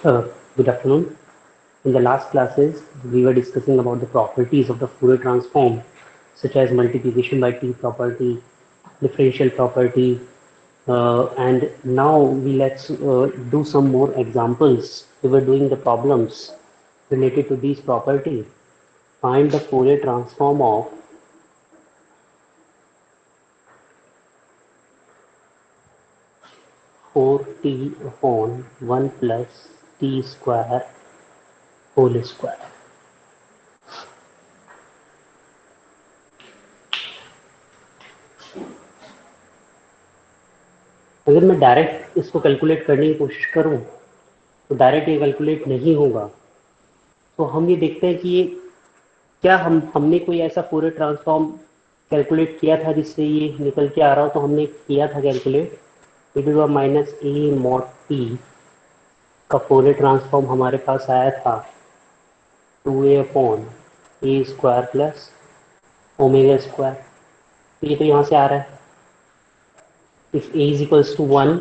Good afternoon. In the last classes, we were discussing about the properties of the Fourier transform, such as multiplication by t property, differential property, and now let's do some more examples. We were doing the problems related to these properties. Find the Fourier transform of 4t upon 1 plus t square whole square. अगर मैं direct इसको calculate करने की कोशिश करूं तो direct ये calculate नहीं होगा। तो हम ये देखते हैं कि ये क्या हमने कोई ऐसा पूरे ट्रांसफॉर्म कैलकुलेट किया था जिससे ये निकल के आ रहा हो। तो हमने किया था calculate minus a mod t का फोरियर ट्रांसफॉर्म हमारे पास आया था 2a upon a square plus omega square. ये तो यहाँ से आ रहा है। If a is equals to 1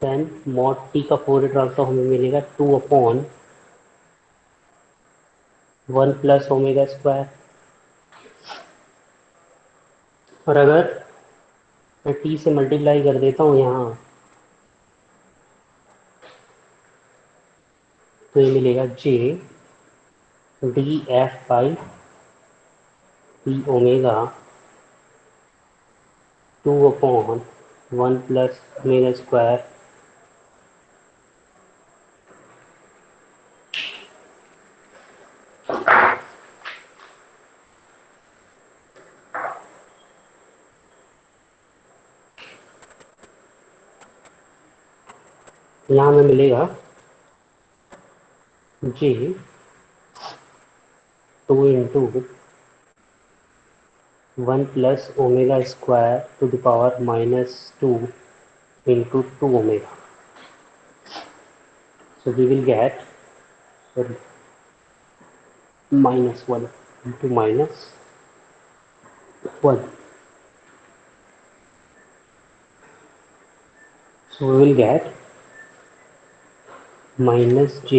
then mod t का फोरियर ट्रांसफॉर्म हमें मिलेगा 2 अपॉन 1 प्लस ओमेगा स्क्वायर। और अगर मैं टी से मल्टीप्लाई कर देता हूँ यहाँ, तो ये मिलेगा J D F by T omega 2 upon 1 plus omega square यहाँ हमें मिलेगा J 2 into 1 plus omega square to the power -2 into 2 omega. So we will get -1 into -1. So we will get minus j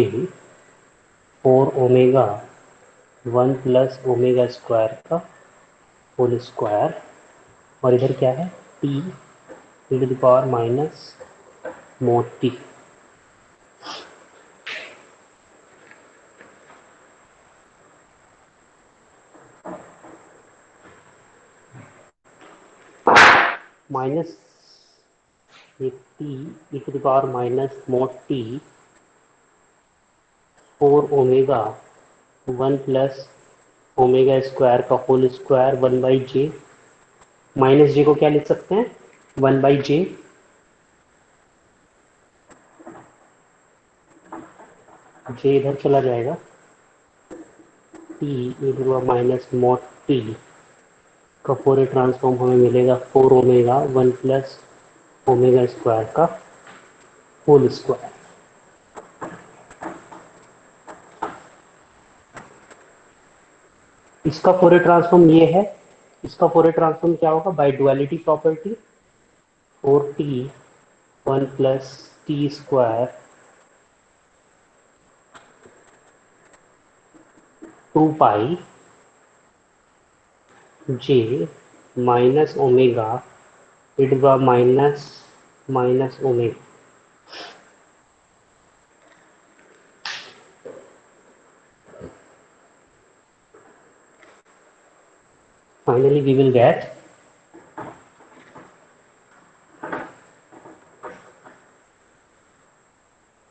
4 omega 1 plus omega square का whole square. और इधर क्या है t to the power minus mod T. Minus ये t e to the power minus mod T 4 omega 1 plus omega square का whole square 1 by J. Minus J को क्या लिख सकते हैं 1 बाई जे। जे इधर चला जाएगा t e to the minus mod t का फोरियर ट्रांसफॉर्म हमें मिलेगा 4 ओमेगा 1 प्लस ओमेगा स्क्वायर का होल स्क्वायर। इसका फोरियर ट्रांसफॉर्म ये है। इसका फोरियर ट्रांसफॉर्म क्या होगा by duality property 4t 1 plus t square 2 pi j minus omega e to the minus minus omega. Finally, we will get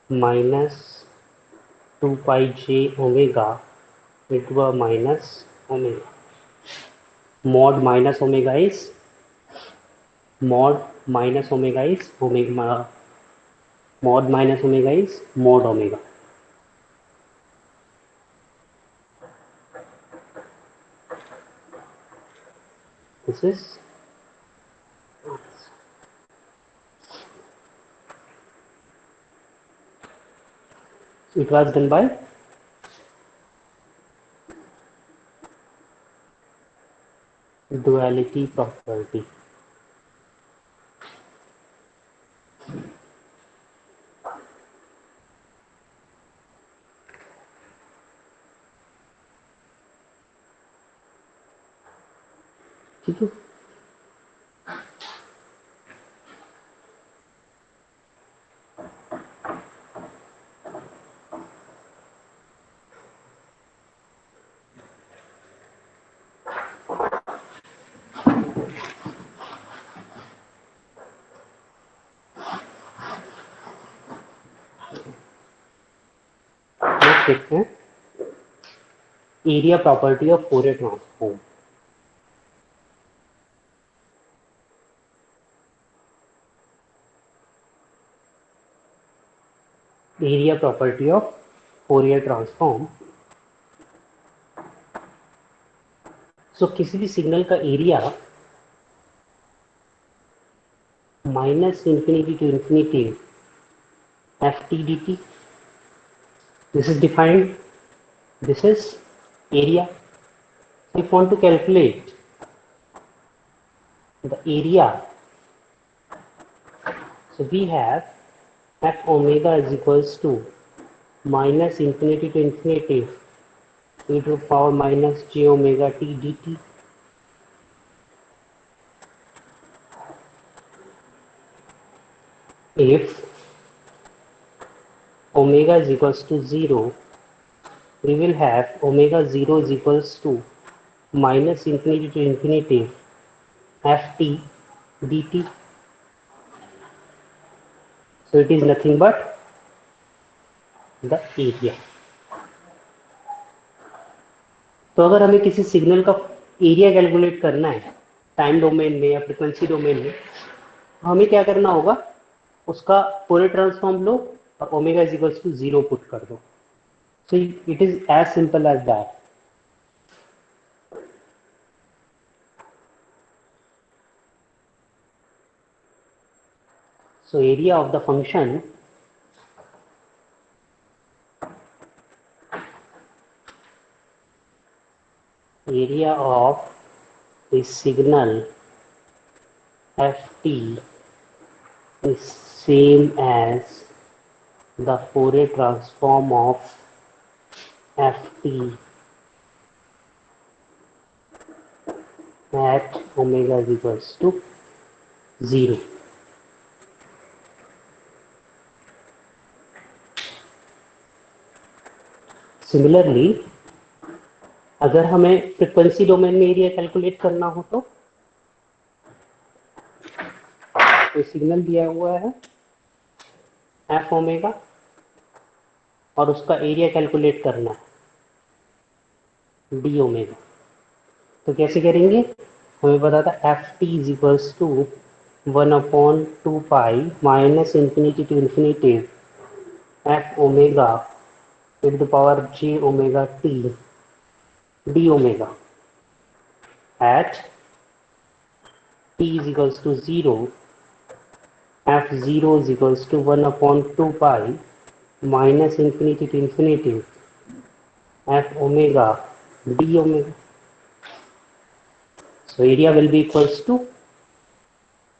minus 2 pi j omega into a minus omega. Mod minus omega is mod minus omega is omega. Mod minus omega is mod omega. This is it was done by duality property. ठीक है। Next देखते हैं area property of Fourier transform. Area property of Fourier transform. So किसी भी signal का area minus infinity to infinity F T D T, this is defined, this is area. If you want to calculate the area, so we have f omega is equals to minus infinity to infinity e to the power minus j omega t dt. If omega is equals to 0, we will have omega 0 is equals to minus infinity to infinity ft dt. So it is nothing but the area. तो अगर हमें किसी signal का area calculate करना है time domain में या frequency domain में, हमें क्या करना होगा, उसका फोरियर ट्रांसफॉर्म लो और omega is equals to 0 put कर दो। So it is as simple as that. So area of the function area of the signal ft is same as the Fourier transform of ft at omega is equals to 0. Similarly अगर हमें frequency domain में area calculate करना हो तो signal दिया हुआ है F omega और उसका एरिया कैलकुलेट करना है डी ओमेगा। तो कैसे करेंगे, हमें पता था f t is equals to 1/2 minus infinity to infinity f omega to the power j omega t d omega at t is equals to 0, f 0 is equals to 1/2 minus infinity to infinity f omega d omega. So area will be equals to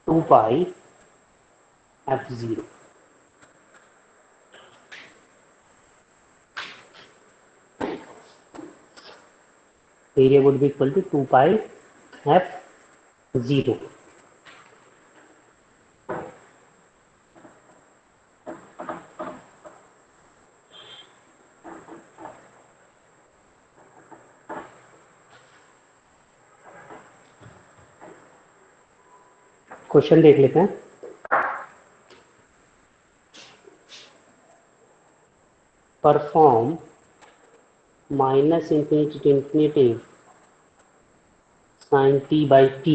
2 pi f0. Area would be equal to 2 pi f0. Question देख लेते हैं। Perform minus infinity to infinity sin t by t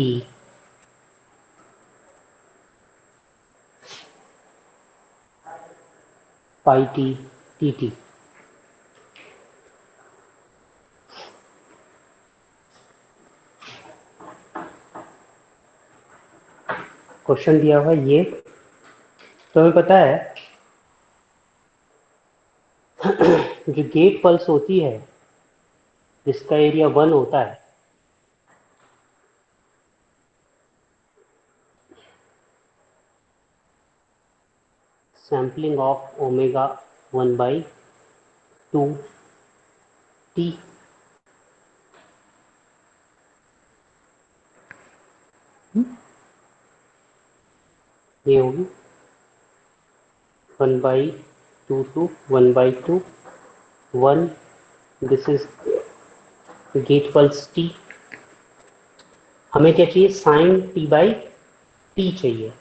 pi t dt। Question दिया हुआ ये, तो हमें पता है जो गेट पल्स होती है जिसका एरिया 1 होता है, सैम्पलिंग ऑफ ओमेगा 1/2 t। ये होगी 1/2 to 1/2 1, this is get pulse T. हमें क्या चाहिए, साइन टी बाई टी चाहिए।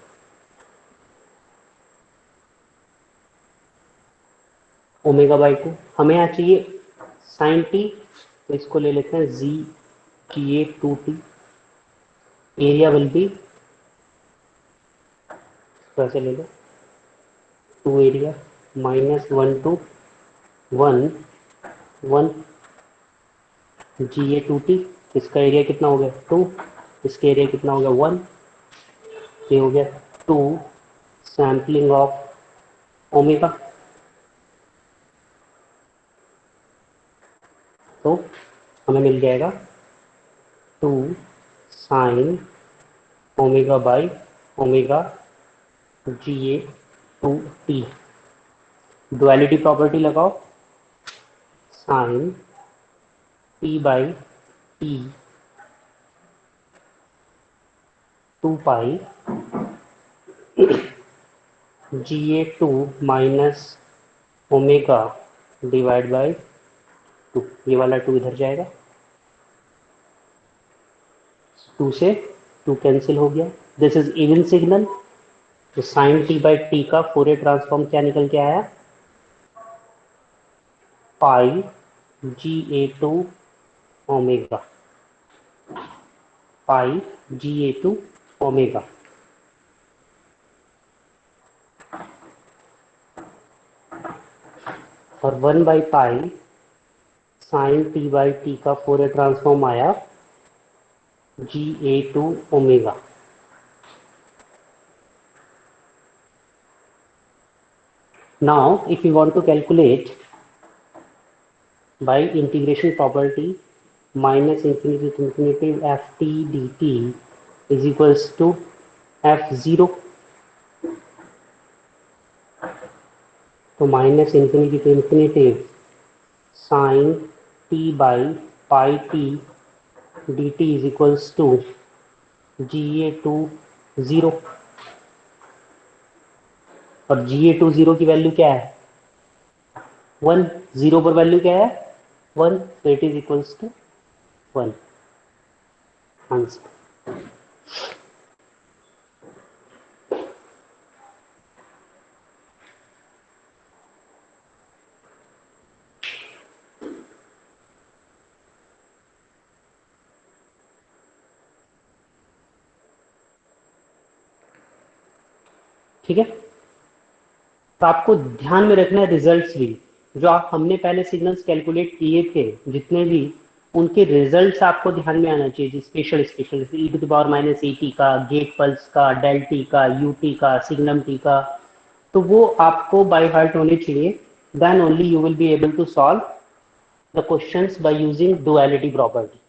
ω/2 हमें यहाँ चाहिए साइन टी, तो इसको ले लेते हैं G T A 2t। Area will be, वैसे ले लो 2 एरिया -1 to 1 1 GA2T। इसका एरिया कितना हो गया 2, इसका एरिया कितना हो गया 1, ये हो गया 2 सैम्पलिंग ऑफ ओमेगा। तो हमें मिल जाएगा 2 sine omega by omega GA2T। Duality property लगाओ, sine T by T 2 pi GA2 minus omega divide by 2। ये वाला 2 इधर जाएगा, 2 से 2 कैंसिल हो गया। This is even signal. तो साइन टी बाई टी का फोरियर ट्रांसफॉर्म क्या निकल के आया, पाई GA2 ओमेगा, पाई GA2 ओमेगा। और 1/पाई साइन टी बाई टी का फोरियर ट्रांसफॉर्म आया GA2 omega. Now, if you want to calculate by integration property, minus infinity to infinity ft dt is equals to f0। तो minus infinity to infinity sine T by pi t D t is equals to GA2 0। और GA2 0 की value क्या है 1, 0 पर value क्या है 1, तो it is equals to 1 answer. ठीक है, तो आपको ध्यान में रखना है रिजल्ट्स भी, जो आप हमने पहले सिग्नल्स कैलकुलेट किए थे जितने भी, उनके रिजल्ट्स आपको ध्यान में आना चाहिए। स्पेशल स्पेशल e⁻⁻ का, गेट पल्स का, डेल टी का, यूटी का, सिग्नम टी का, तो वो आपको बाय हार्ट होने चाहिए। Then only you will be able to solve the questions by using duality property.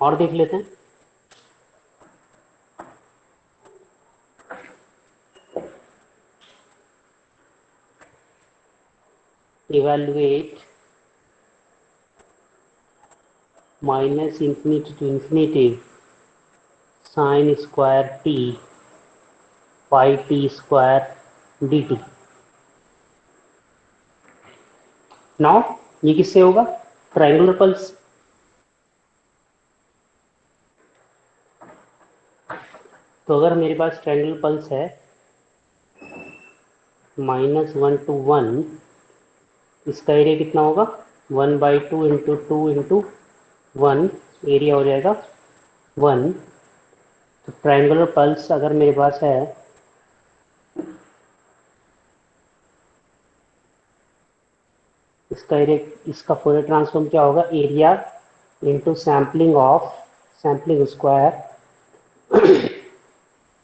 और देख लेते हैं, evaluate minus infinity to infinity sin square t pi t square dt। Now ये किससे होगा, ट्रायंगुलर पल्स। तो अगर मेरे पास ट्रायंगुलर पल्स है -1 to 1, इसका एरिया कितना होगा 1/2 इंटू 2 इंटू 1, एरिया हो जाएगा 1। तो ट्रायंगुलर पल्स अगर मेरे पास है, इसका एरिया, इसका फोरियर ट्रांसफॉर्म क्या होगा, area into sampling square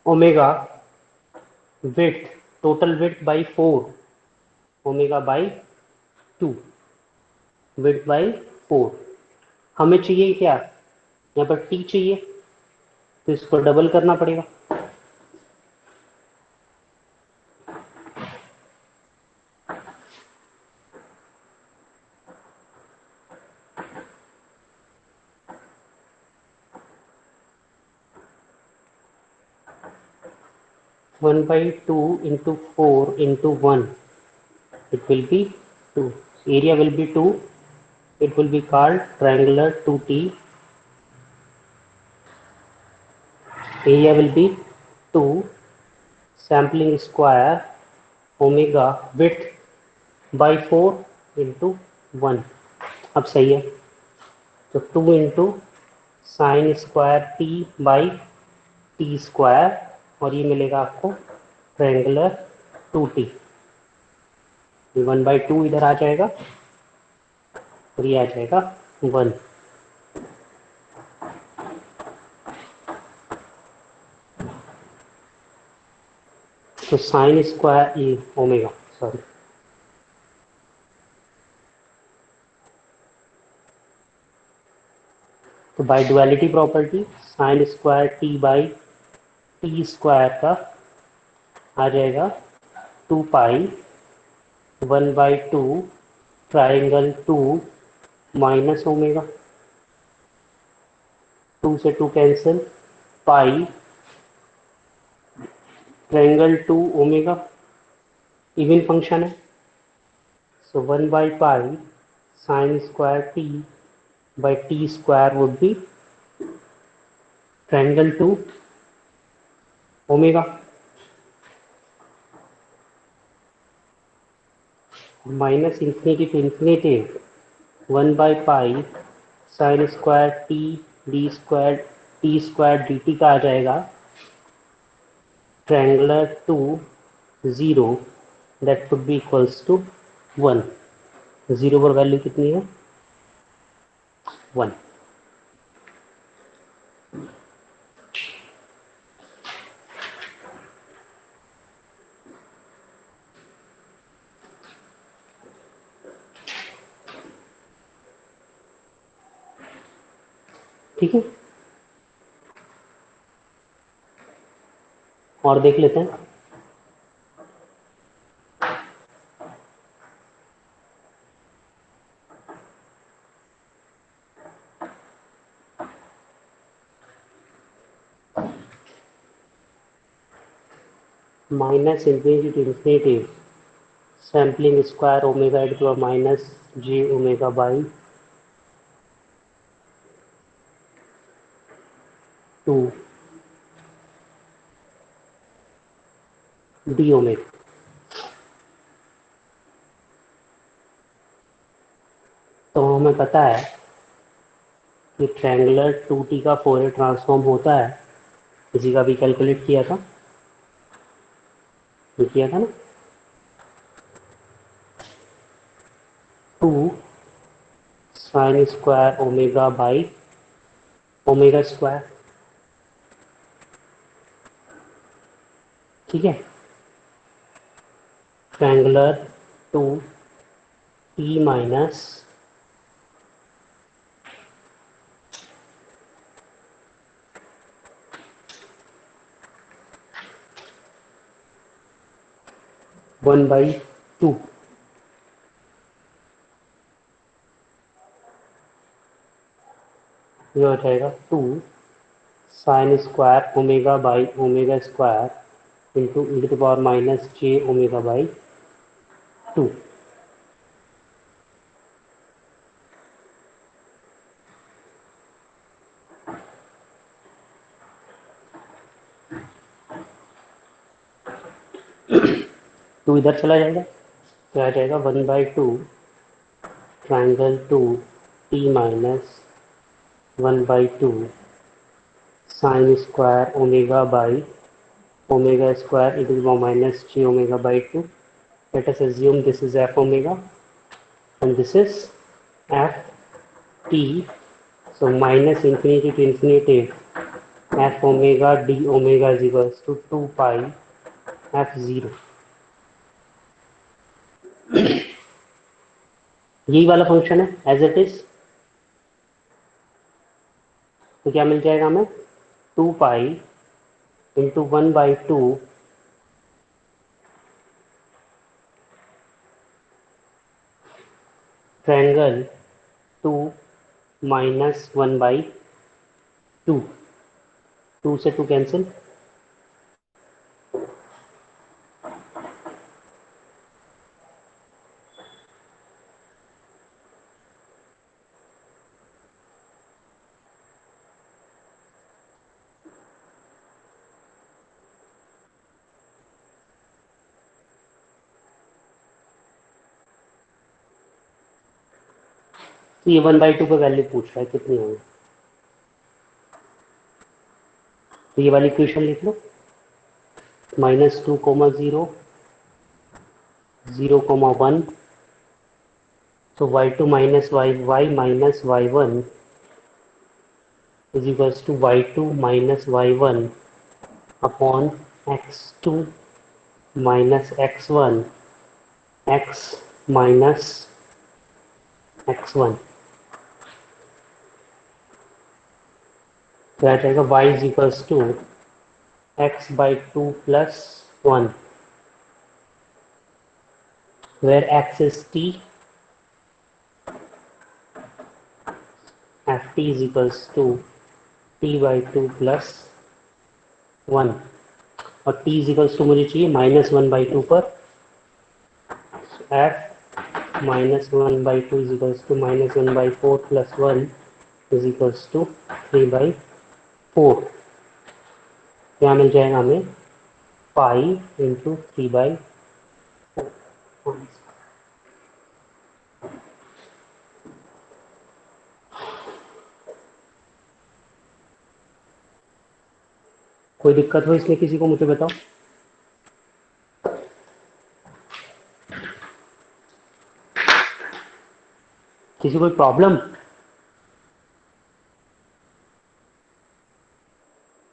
omega width, total width by 4 omega by 2, width by 4। हमें चाहिए क्या, यहाँ पर टी चाहिए, तो इसको डबल करना पड़ेगा। 1/2 into 4 into 1, it will be 2. Area will be 2. It will be called triangular 2T. Area will be 2. Sampling square omega width by 4 into 1. अब सही है, तो 2 into sine square T by T square, और ये मिलेगा आपको ट्रायंगुलर 2T। 1/2 इधर आ जाएगा और ये आ जाएगा 1। तो साइन स्क्वायर ये ओमेगा, सॉरी, तो by duality property sine square T by T square का आ जाएगा 2 पाई 1/2 ट्राइंगल 2 माइनस ओमेगा, 2 से 2 cancel, pi triangle 2 omega, even function है, सो 1/पाई sine square T by T square would be triangle 2 omega minus infinity to infinity 1/पाई sine square T square D T का आ जाएगा triangular 2 0, that would be equals to 1। 0 पर value कितनी है? 1। ठीक है, और देख लेते हैं। Minus infinity to infinity sampling square omega e to minus j omega by 2 d omega. तो हमें पता है कि ट्रायंगुलर 2T का फोरियर ट्रांसफॉर्म होता है, इसी का भी कैलकुलेट किया था, ये किया था ना, 2 sine square omega by omega square. ठीक है, ट्रायंगुलर 2T माइनस 1/2, ये हो जाएगा 2 sine square omega by omega square into e to power minus j omega by 2। Two इधर चला जाएगा तो आ जाएगा 1/2 triangle 2T minus 1/2 sine square omega by omega square e to the power minus j omega by 2. Let us assume this is f omega and this is f t. So minus infinity to infinity f omega d omega is equals to 2 pi f0। यही वाला function है as it is, तो क्या मिल जाएगा हमें? 2 pi into 1/2 triangle 2 minus 1/2, 2 से 2 cancel, तो ये 1/2 का वैल्यू पूछ रहा है कितनी होगी, तो ये वाली इक्वेशन लिख लो, -2, 0, 1, तो y2 minus y minus y1 is equals to y2 minus y1 upon x2 minus x1 x minus x1। तो आ जाएगा y is equals to x/2 plus 1, where x is t, ft is equals to t/2 plus 1, और t is equals to मुझे चाहिए -1/2 पर, f -1/2 is equals to -1/4 plus 1 is equals to 3/4। क्या मिल जाएगा हमें, पाई इंटू 3/4। कोई दिक्कत हो इसमें किसी को, मुझे बताओ। किसी कोई प्रॉब्लम?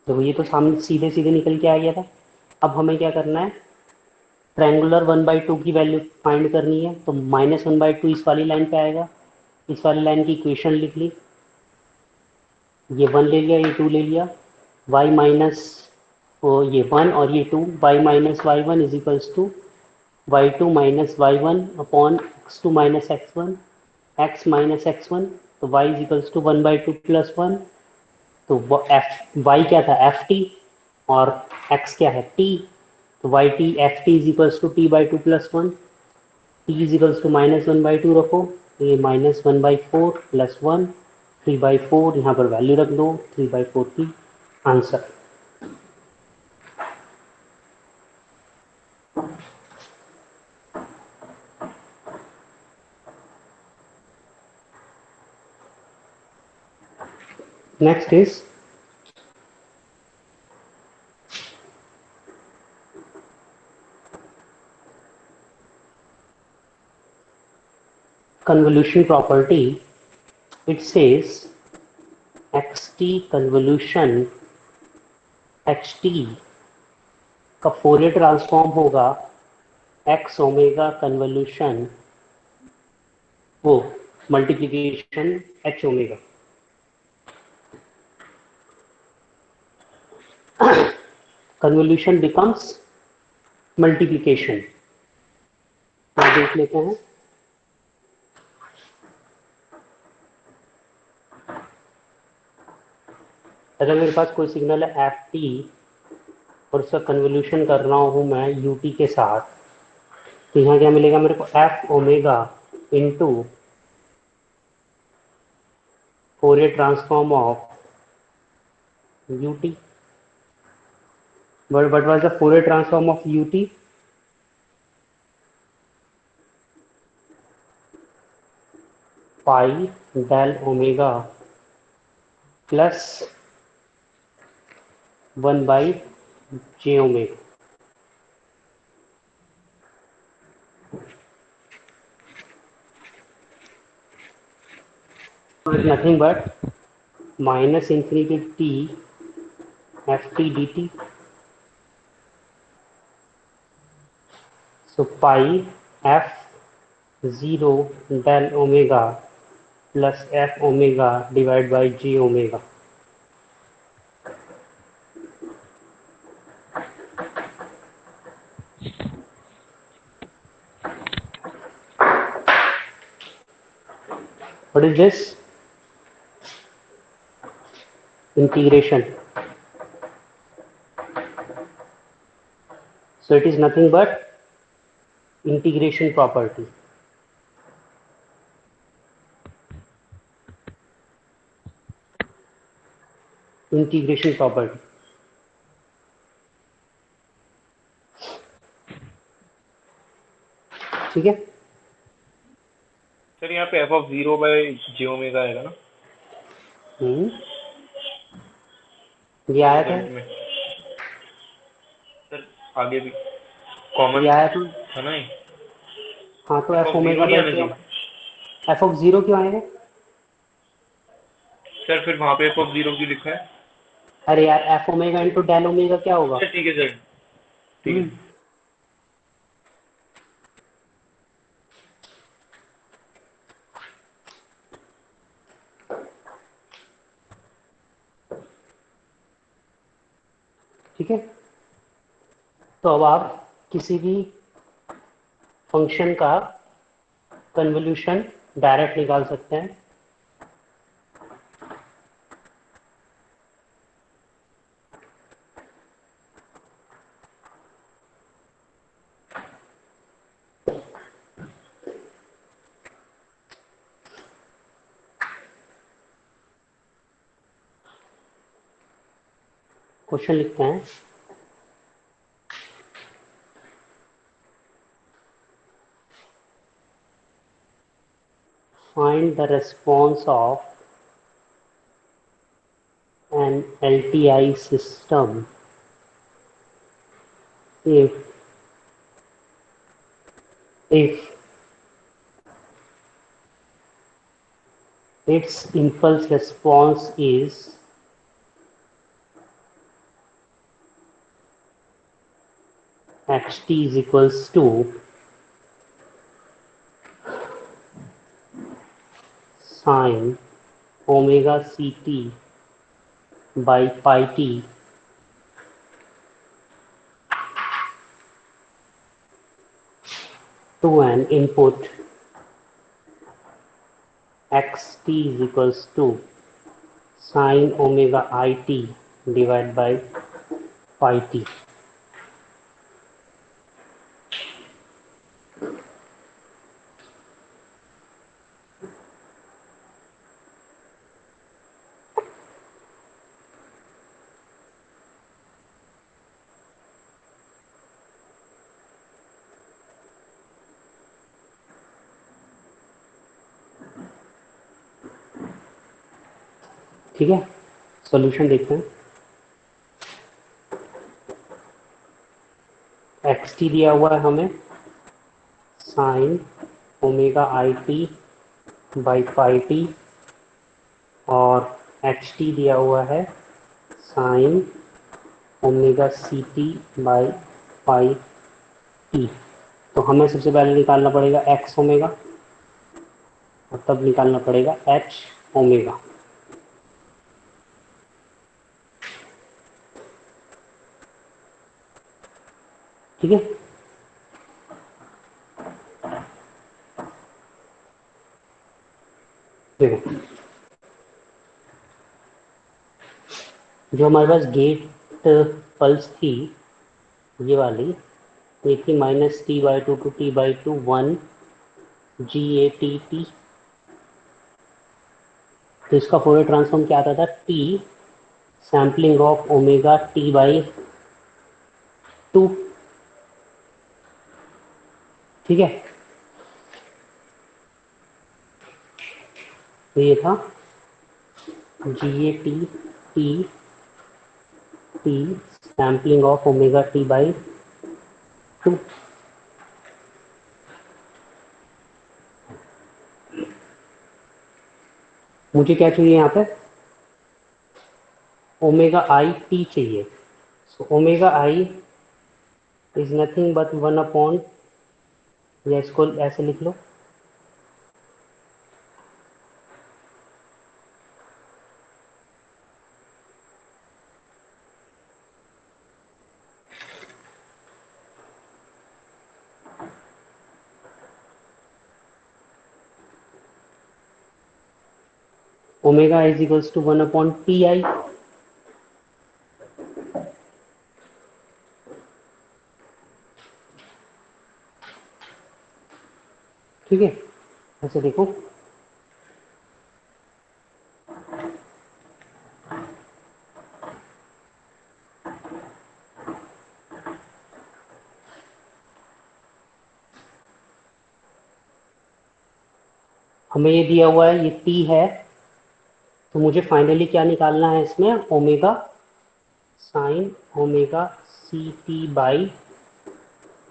तो ये तो सामने सीधे सीधे निकल के आ गया था। अब हमें क्या करना है, ट्रायंगुलर 1/2 की वैल्यू फाइंड करनी है, तो -1/2 इस वाली लाइन पे आएगा। इस वाली लाइन की इक्वेशन लिख ली, ये 1 ले लिया, ये 2 ले लिया, y माइनस ये 1 और ये 2, y minus y1 is equals to y2 minus y1 upon x2 minus x1 x minus x1, तो y is equals to 1/2 plus 1। तो y क्या था, ft, और x क्या है, t, तो yt ft is equals to t/2 plus 1, t is equals to -1/2 रखो, तो ये -1/4 प्लस 1, 3/4, यहाँ पर वैल्यू रख दो 3/4 की answer. Next is convolution property. It says xt convolution ht का फोरियर ट्रांसफॉर्म होगा x ओमेगा कन्वोल्यूशन वो multiplication h omega. Convolution becomes multiplication. तो देख लेते हैं, अगर मेरे पास कोई सिग्नल है एफ टी और उसका कन्वोल्यूशन कर रहा हूँ मैं यू टी के साथ, तो यहाँ क्या मिलेगा मेरे को, F omega into Fourier transform of U T. What was the Fourier transform of ut? Pi del omega plus 1 by j omega. So it is nothing but minus infinity t ft dt. So pi f 0 del omega plus f omega divided by j omega. What is this? Integration. So it is nothing but integration property. Integration property. ठीक है, sir यहाँ पे f(0/j⍵) आएगा ना हम्म, ये आया था। Result में? सर आगे भी ये कॉमन आया तो। था ना ये? हाँ, तो F F of zero omega नहीं बाई आना क्यों? चाहिए? एफ ऑफ जीरो क्यों आएगा? सर फिर वहाँ पे f(0) क्यों लिखा है? अरे यार, f omega into del omega क्या होगा? अच्छा ठीक है सर, ठीक है। हम्म, ठीक है। तो अब आप किसी भी फंक्शन का कन्वोल्यूशन डायरेक्ट निकाल सकते हैं। क्वेश्चन लिखते हैं। Find the response of an LTI system if if its impulse response is xt is equals to sine omega ct by pi t to an input xt is equals to sine omega it divided by pi t। ठीक है, solution देखते हैं। xt दिया हुआ है हमें sine omega I t by pi t, और h t दिया हुआ है sine omega C T by pi t. तो हमें सबसे पहले निकालना पड़ेगा एक्स ओमेगा, और तब निकालना पड़ेगा एच ओमेगा। ठीक है, देखो जो हमारे पास गेट पल्स थी, ये वाली, ये थी -t/2 to t/2 1 GATT। तो इसका फोरियर ट्रांसफॉर्म क्या आता था? t sampling of omega t/2। ठीक है, तो ये था GATT sampling of omega t/2। मुझे क्या चाहिए यहाँ पे? ओमेगा आई टी चाहिए। So omega I is nothing but 1/, या इसको ऐसे लिख लो, omega is equals to 1/TI। ठीक है, ऐसे देखो, हमें ये दिया हुआ है, ये टी है, तो मुझे फाइनली क्या निकालना है इसमें, omega sine omega C T by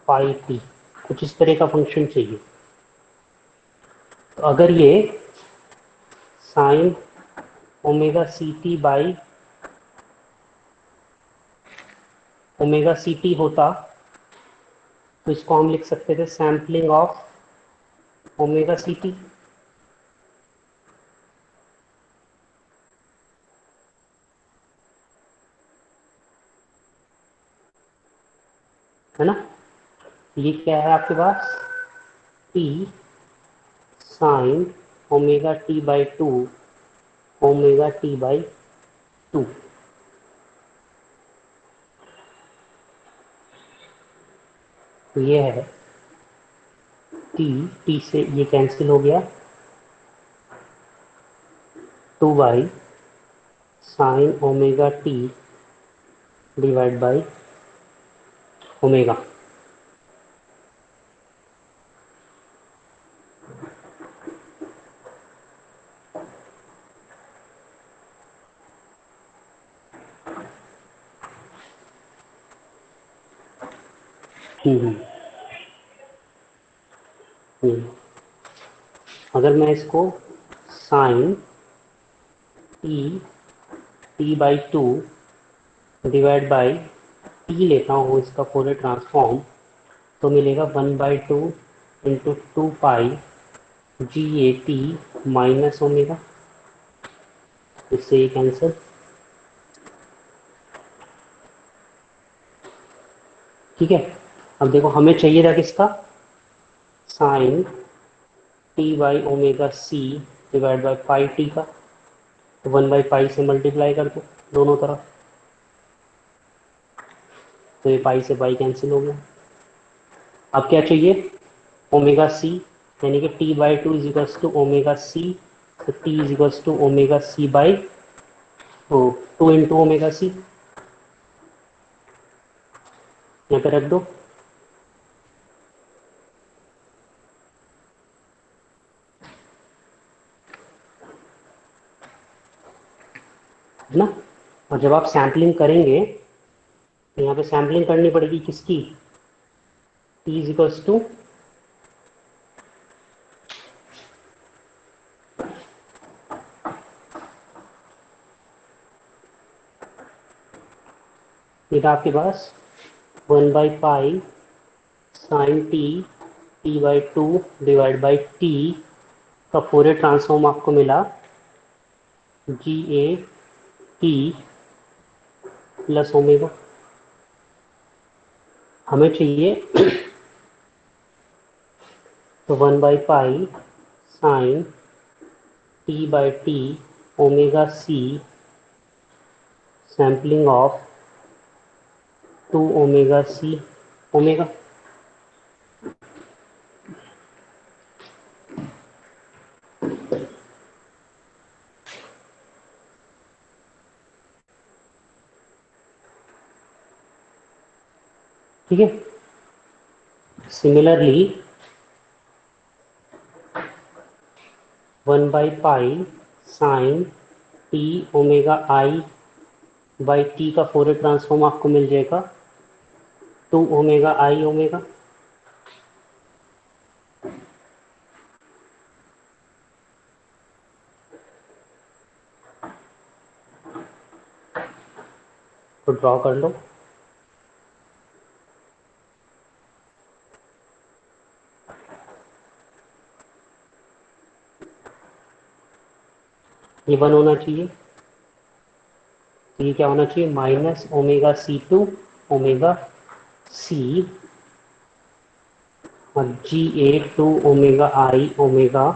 pi T, कुछ इस तरह का फंक्शन चाहिए। तो अगर ये sine omega C T by omega C T होता, तो इसको हम लिख सकते थे sampling of omega C T. है ना? ये क्या है आपके पास, T sine omega T by two omega T by two. तो ये है टी, टी से ये कैंसिल हो गया, two by sine omega T divide by omega. हम्म, हम्म। अगर मैं इसको sine T T by two divide by T लेता हूँ इसका फोरियर ट्रांसफॉर्म, तो मिलेगा 1/2 into 2 pi G A T minus omega. इससे ये कैंसिल। ठीक है, अब देखो हमें चाहिए था किसका, sine T by omega c divide by pi T का। तो 1/पाई से मल्टीप्लाई कर दो दोनों तरफ, तो ये पाई से पाई कैंसिल हो गया। अब क्या चाहिए, ओमेगा सी, यानी कि T by two is equals to omega C, तो T is equals to omega C by two into omega C, यहाँ पे रख दो। है ना? और जब आप सैम्पलिंग करेंगे तो यहाँ पे सैम्पलिंग करनी पड़ेगी किसकी, टी इज इक्वल्स टू ये था आपके पास 1/पाई sine T T by two divide by T का फोरियर ट्रांसफॉर्म आपको मिला G A T plus omega. हमें चाहिए तो 1/पाई sine T by T omega C sampling of two omega C omega. ठीक है, सिमिलरली 1/पाई sine T omega I by T का फोरियर ट्रांसफॉर्म आपको मिल जाएगा टू ओमेगा आई ओमेगा। तो ड्रॉ कर लो। ये 1 होना चाहिए, तो ये क्या होना चाहिए, minus omega c to omega c और g a to omega I omega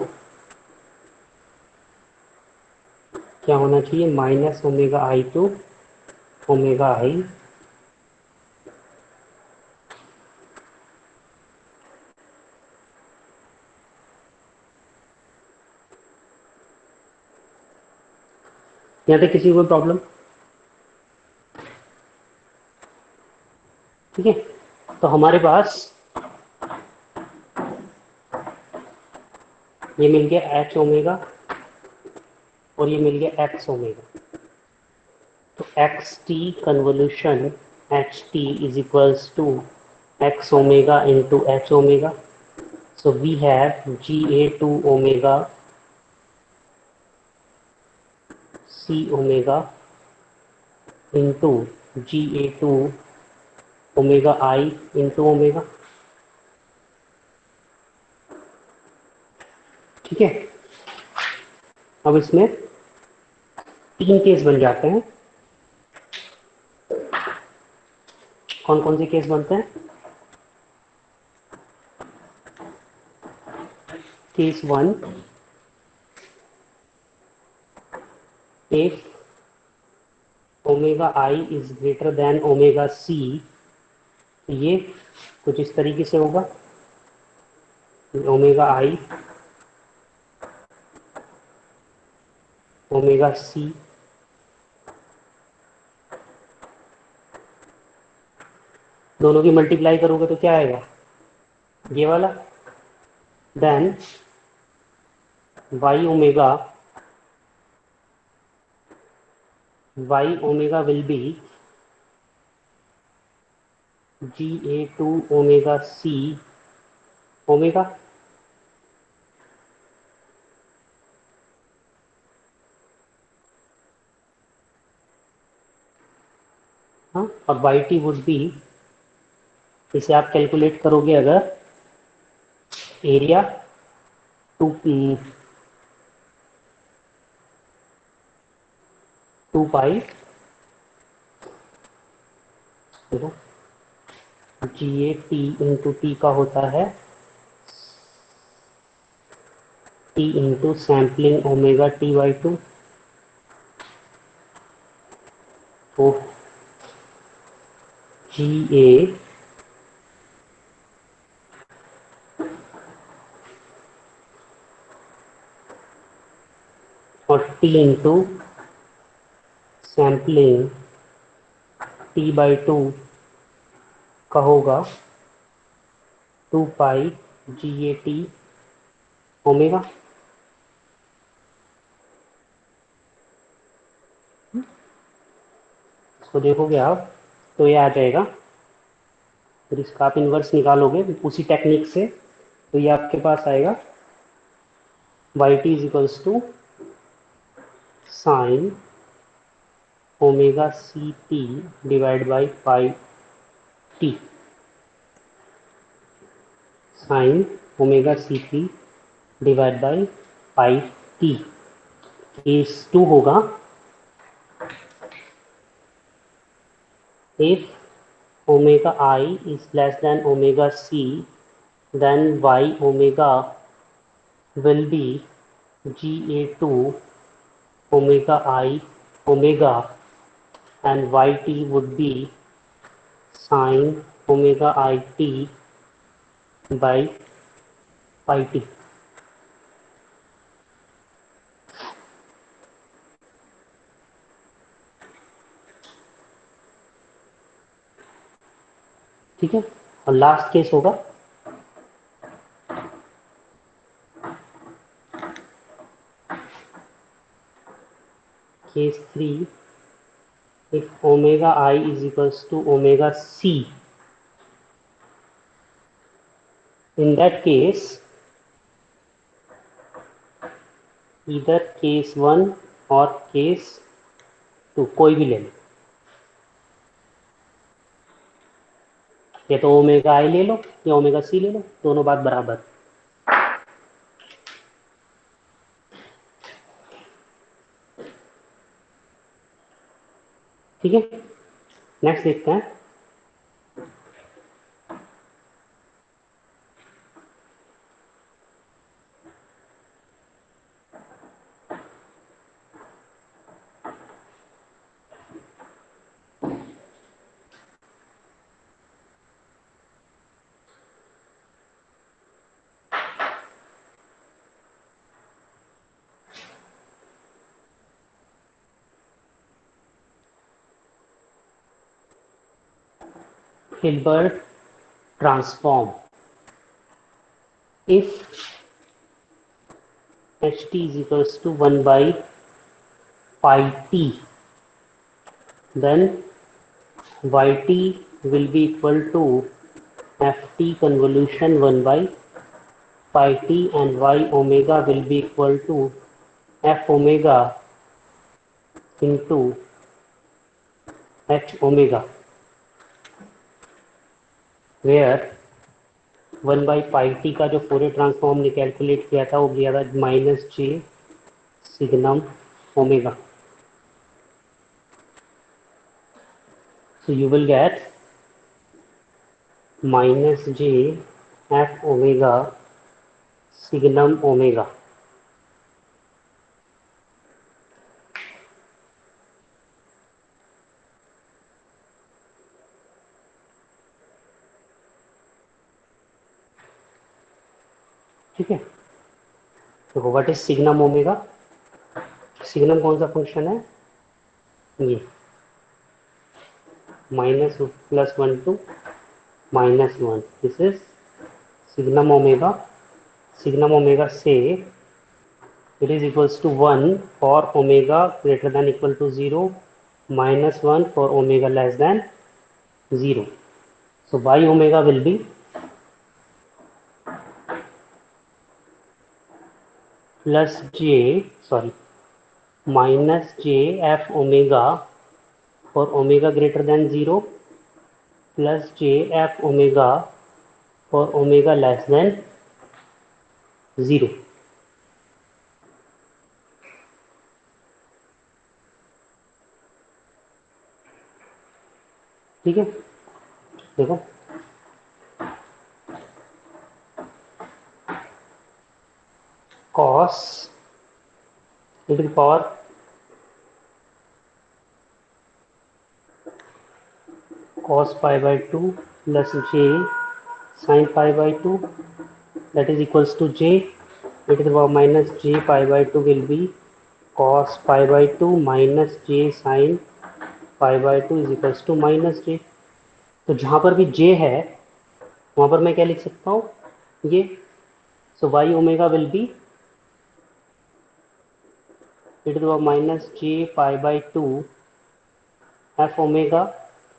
क्या होना चाहिए, minus omega i to omega i. यहाँ तक किसी को प्रॉब्लम? ठीक है, तो हमारे पास ये मिल गया एच ओमेगा और ये मिल गया एक्स ओमेगा। तो x t convolution h t is equals to x omega into h omega. So we have GA2 omega C omega into GA2 omega I into omega। ठीक है, अब इसमें तीन केस बन जाते हैं। कौन कौन से केस बनते हैं? Case one, if omega I is greater than omega c, ये कुछ इस तरीके से होगा, ओमेगा आई ओमेगा सी दोनों की मल्टीप्लाई करोगे तो क्या आएगा, ये वाला। Then y omega will be GA2 omega C omega। हाँ, और YT would be, इसे आप कैलकुलेट करोगे अगर एरिया टू पाई देखो, GA T इंटू टी का होता है T into sampling omega T by two. तो GA और T into sampling t by two का होगा two pi GA T omega. इसको देखोगे आप तो ये आ जाएगा, फिर इसका आप इन्वर्स निकालोगे उसी टेक्निक से, तो ये आपके पास आएगा YT is equals to sine omega C T divide by pi T, sine omega C T divide by pi T. Case two होगा, if omega I is less than omega C then y omega will be GA2 omega I omega and yt would be sin omega it by pi t। ठीक है, और last case होगा case three, if omega I is equals to omega c, in that case either case one और case to कोई भी ले लो, या तो ओमेगा आई ले लो या ओमेगा सी ले लो, दोनों बात बराबर। ठीक है, नेक्स्ट देखते हैं। Hilbert transform, if h t is equals to 1/πt, then yt will be equal to ft convolution 1/πt, and y omega will be equal to f omega into h omega, where 1/πt का जो Fourier transform ने calculate किया था वो दिया था -j signum omega. So you will get -j f omega signum omega. ठीक है. तो what is signum omega? Signum कौन सा फंक्शन है? ये -+1 to -1. This is signum omega. Signum omega से it is equals to 1 for omega greater than equal to 0, -1 for omega less than 0. So y omega will be -j f omega for omega greater than 0, +j f omega for omega less than 0. ठीक है. देखो cos e to the power cos pi by 2 plus j sin pi by 2, that is equals to j e to the power minus j pi by 2 will be cos pi by 2 minus j sin pi by 2 is equals to minus j. तो जहां पर भी j है वहां पर मैं क्या लिख सकता हूँ? ये. सो y omega will be e to the power minus j pi by 2 f omega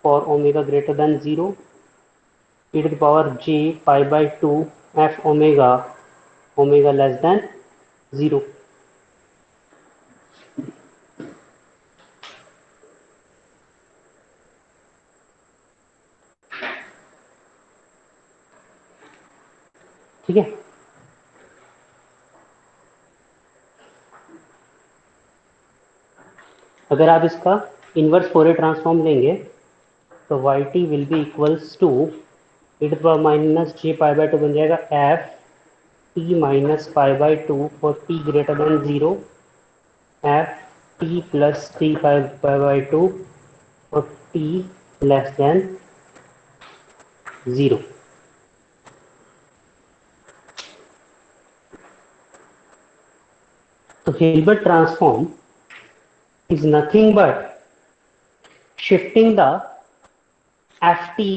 for omega greater than 0, e to the power j pi by 2 f omega omega less than 0. ठीक है. अगर आप इसका इनवर्स फोरियर ट्रांसफॉर्म लेंगे तो yt will be equals to e to the power minus j pi by 2 बन जाएगा f t minus pi by 2 for t greater than 0, f t plus t pi by 2 for t less than 0. तो Hilbert transform is nothing but shifting the ft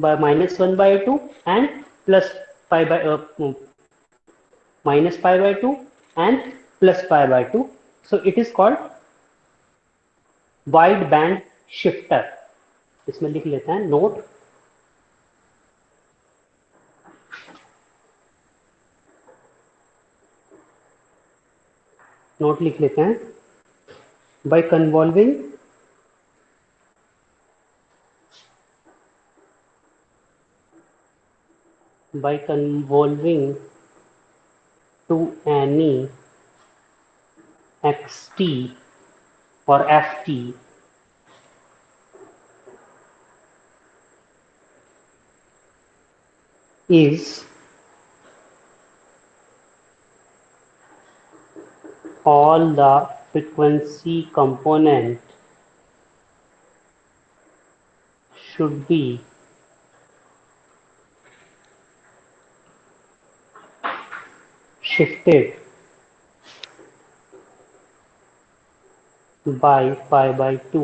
by -1 by 2 and plus pi by minus pi by 2 and plus pi by 2. So it is called wide band shifter. इसमें लिख लेते हैं note लिख लेते हैं. by convolving to any xt or ft is all the frequency component should be shifted by pi by 2.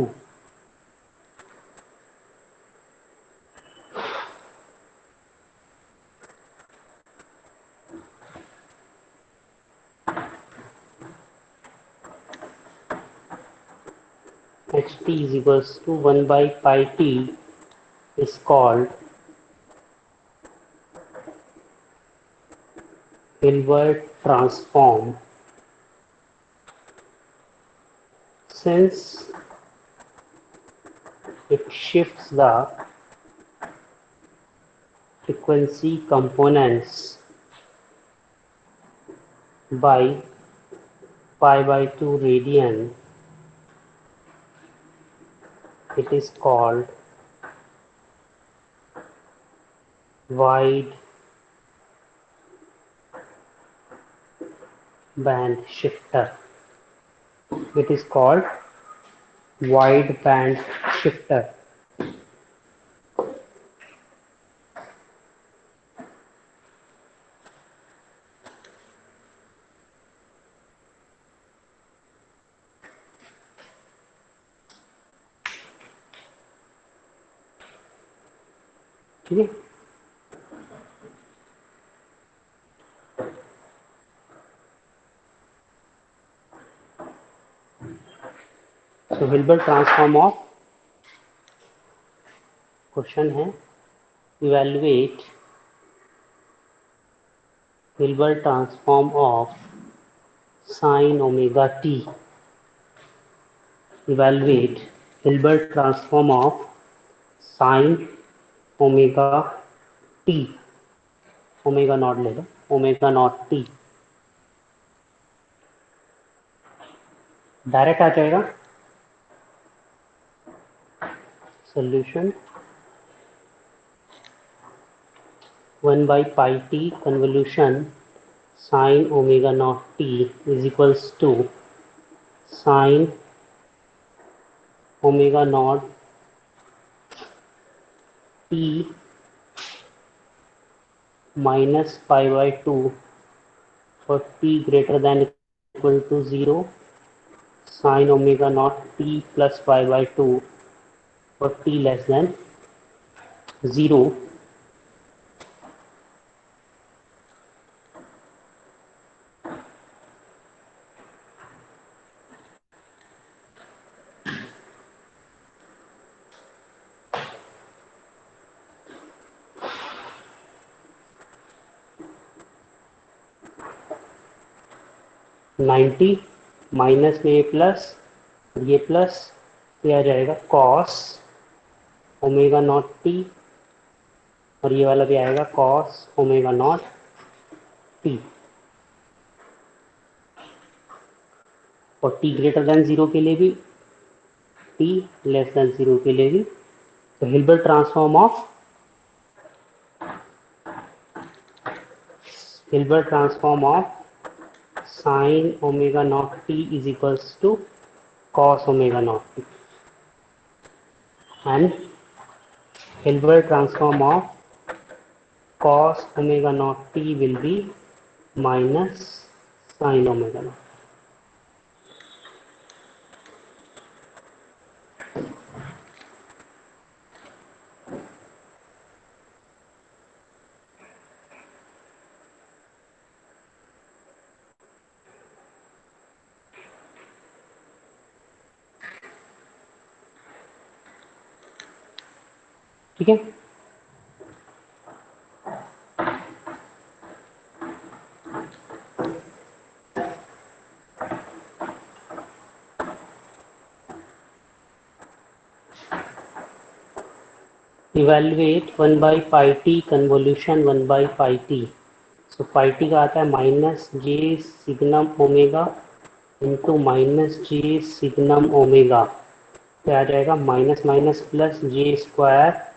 ht is equals to 1 by pi t is called Hilbert transform, since it shifts the frequency components by pi by 2 radian. It is called wide band shifter. It is called wide band shifter. ठीक है, तो Hilbert transform of, question है evaluate Hilbert transform of sin omega t. Evaluate Hilbert transform of sin omega t. Omega naught ले लो, omega naught t direct आ जाएगा। Solution 1 by pi t convolution sin omega naught t is equals to sin omega naught t minus pi by 2 for t greater than equal to 0, sin omega naught t plus pi by 2 for t less than 0. Ninety minus में ये plus, ये plus, ये आ जाएगा cos omega naught T, और ये वाला भी आएगा कॉस ओमेगा नॉट टी। और टी ग्रेटर देन 0 के लिए भी, टी लेस देन 0 के लिए भी। तो Hilbert transform of sin omega naught t is equals to cos omega naught t, and Hilbert transform of cos omega naught t will be minus sin omega naught. ठीक है, evaluate 1 by pi t convolution 1 by pi t। So pi T का आता है minus J signum omega into minus J signum omega, तो आ जाएगा minus minus plus J square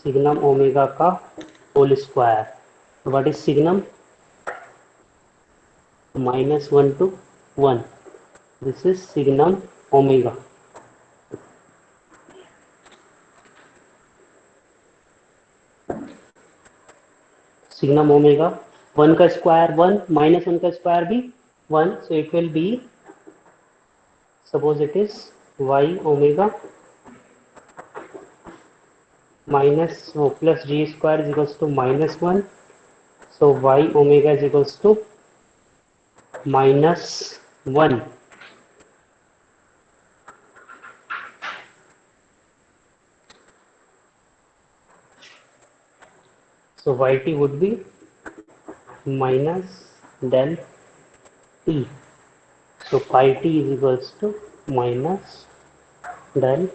signum omega का whole square. What is signum? -1 to 1, this is signum omega. Signum omega 1 का square 1, -1 का square भी 1, so it will be, suppose it is y omega minus वो plus g square is equals to -1, so y omega is equals to -1। So yt would be minus del t. So pi t is equals to minus del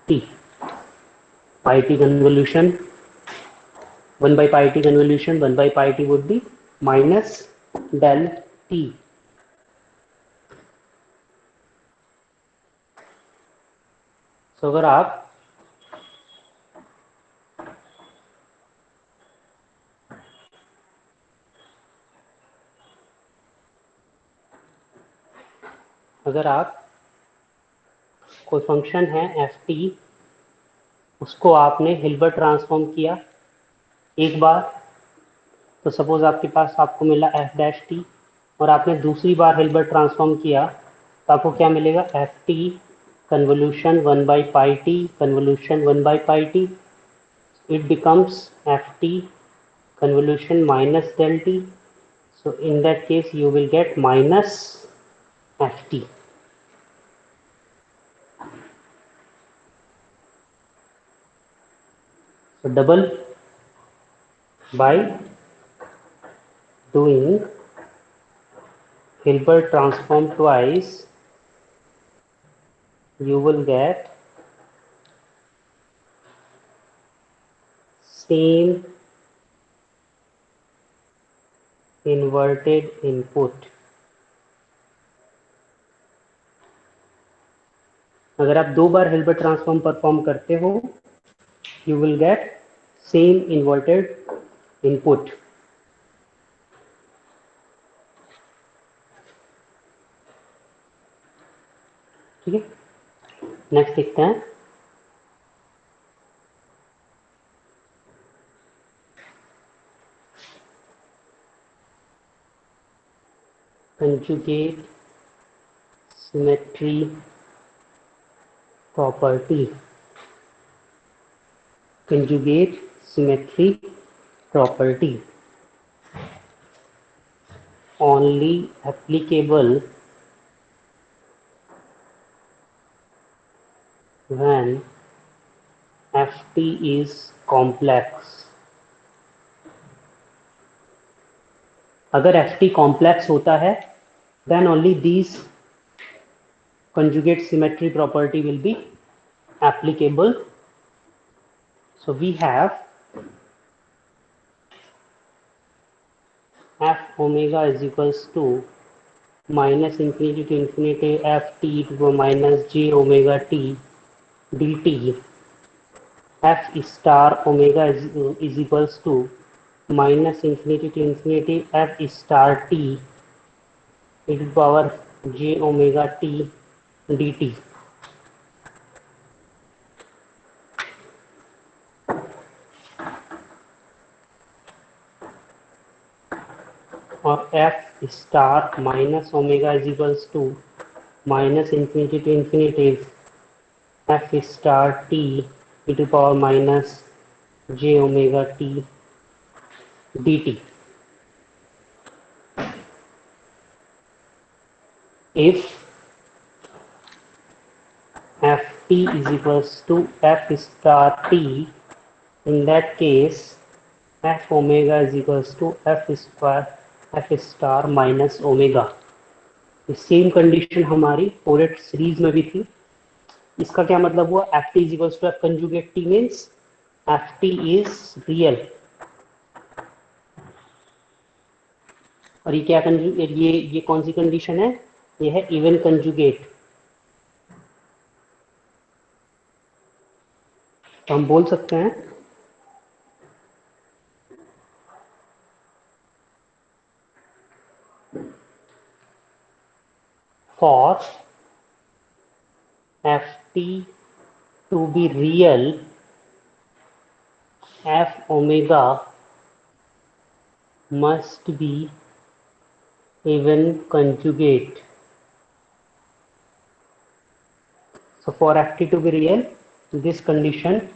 t. Pi t convolution 1 by pi t convolution 1 by pi t would be minus del t. So अगर आप कोई function है F T, उसको आपने Hilbert transform किया एक बार, तो suppose आपके पास आपको मिला एफ डैश टी, और आपने दूसरी बार हिल्बर्ट ट्रांसफॉर्म किया तो आपको क्या मिलेगा, F T convolution 1 by pi t convolution 1 by pi t. It becomes ft convolution minus del t. So in that case you will get minus ft. So double by doing Hilbert transform twice, you will get same inverted input. अगर आप दो बार Hilbert transform perform करते हो, you will get same inverted input. ठीक है, next देखते हैं. Conjugate symmetry property. Conjugate symmetry property only applicable when ft is complex. अगर ft complex होता है, then only these conjugate symmetry property will be applicable. So we have f omega is equals to minus infinity to infinity ft to the minus j omega t dt. F star omega is equals to minus infinity to infinity f star t e to the power j omega t dt. और f star minus omega is equals to minus infinity to infinity f star t e to the power minus j omega t dt. If ft is equals to f star t, in that case f omega is equals to f star minus omega. Same condition हमारी Fourier series में भी थी. इसका क्या मतलब हुआ, f t is equals to f conjugate t means f t is real. और ये क्या कंजुगेट, ये कौन सी कंडीशन है, ये है इवन कंजुगेट. तो हम बोल सकते हैं for ft to be real, f omega must be even conjugate. So for ft to be real, this condition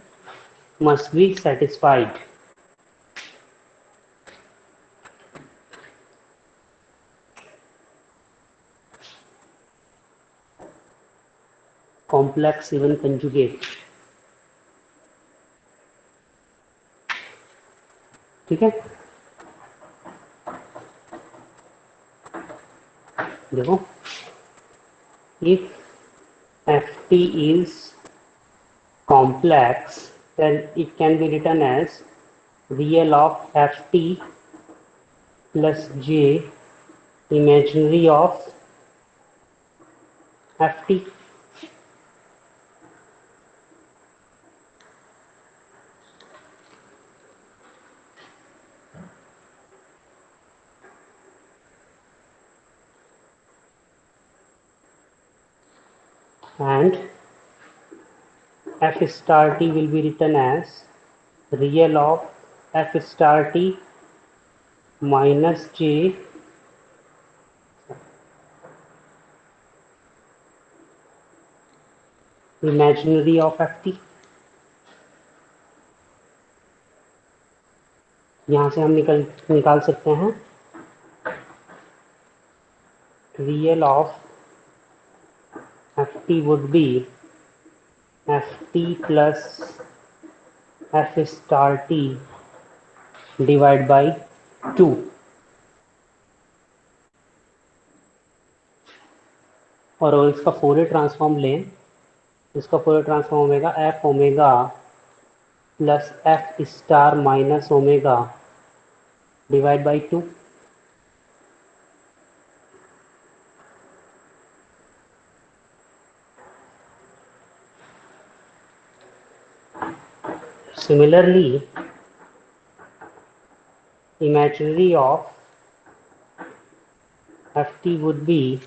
must be satisfied. Complex even conjugate. ठीक है, देखो, if ft is complex then it can be written as real of ft plus j imaginary of ft. And f star t will be written as real of f star t minus j imaginary of ft. यहाँ से हम निकाल सकते हैं real of ft would be ft plus f star t divided by 2. और इसका Fourier transform लें, इसका Fourier transform omega F omega plus F star minus omega divide by 2. Similarly, imaginary of ft would be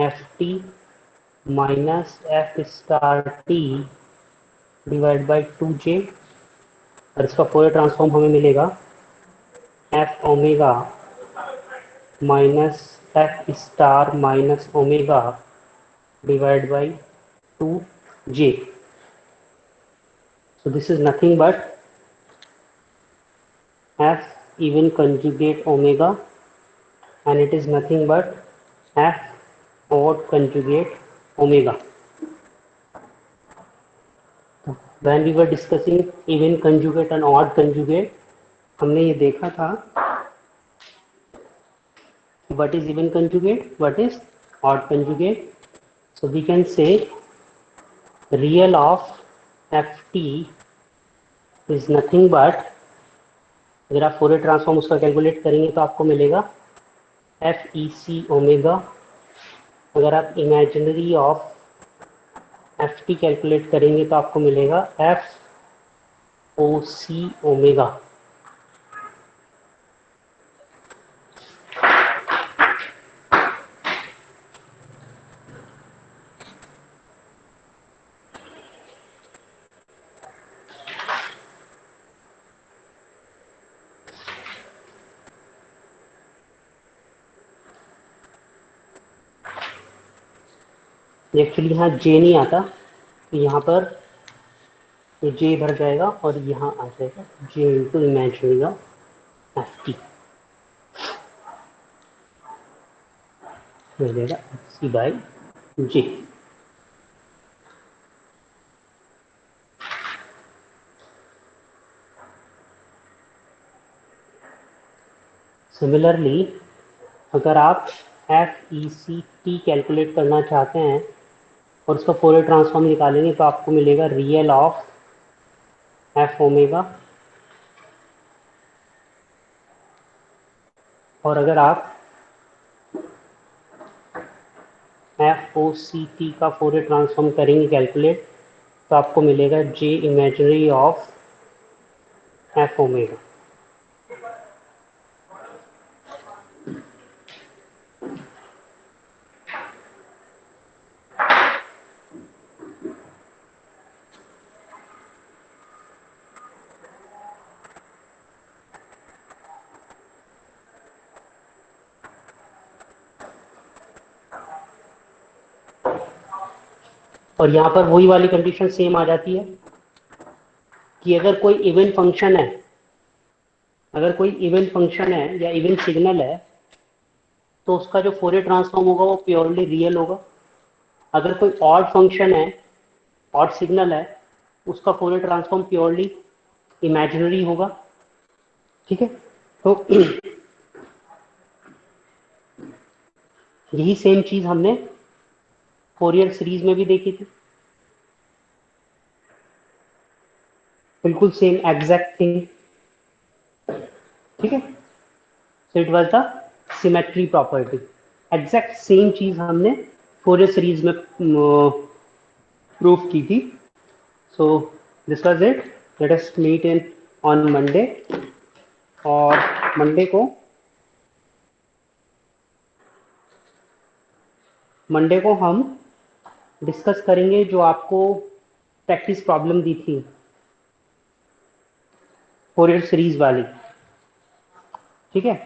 ft minus f star t divide by 2j. और इसका Fourier transform हमें मिलेगा f omega minus f star minus omega divide by 2j. So this is nothing but f even conjugate omega, and it is nothing but f odd conjugate omega. When we were discussing even conjugate and odd conjugate, हमने ये देखा था what is even conjugate, what is odd conjugate. So we can say real of ft is nothing but, अगर आप Fourier transform उसका calculate करेंगे तो आपको मिलेगा एफ ई सी ओमेगा. अगर आप imaginary of F T calculate करेंगे तो आपको मिलेगा एफ ओ सी ओमेगा. एक्चुअली यहाँ जे नहीं आता, तो यहाँ पर ये जे भर जाएगा और यहाँ आ जाएगा J into imaginary of F T, हो जाएगा सी बाई जे. सिमिलरली अगर आप F E C T calculate करना चाहते हैं और उसका फोरियर ट्रांसफॉर्म निकालेंगे तो आपको मिलेगा रियल ऑफ एफ ओमेगा. और अगर आप एफ ओ सी टी का फोरियर ट्रांसफॉर्म करेंगे कैलकुलेट तो आपको मिलेगा जे इमेजिनरी ऑफ एफ ओमेगा. और यहाँ पर वही वाली कंडीशन सेम आ जाती है कि अगर कोई इवन फंक्शन है, अगर कोई इवन फंक्शन है या इवन सिग्नल है तो उसका जो फोरियर ट्रांसफॉर्म होगा वो प्योरली रियल होगा. अगर कोई ऑड फंक्शन है ऑड सिग्नल है उसका फोरियर ट्रांसफॉर्म प्योरली इमेजिनरी होगा, ठीक है। तो यही सेम चीज हमने फोरियर सीरीज में भी देखी थी, बिल्कुल सेम एग्जैक्ट थिंग, ठीक है। So it was the symmetry property, exact same चीज हमने फोरियर सीरीज में प्रूफ की थी। So this was it, let us meet in on Monday, और मंडे को हम डिस्कस करेंगे जो आपको प्रैक्टिस प्रॉब्लम दी थी फोरियर सीरीज वाली, ठीक है।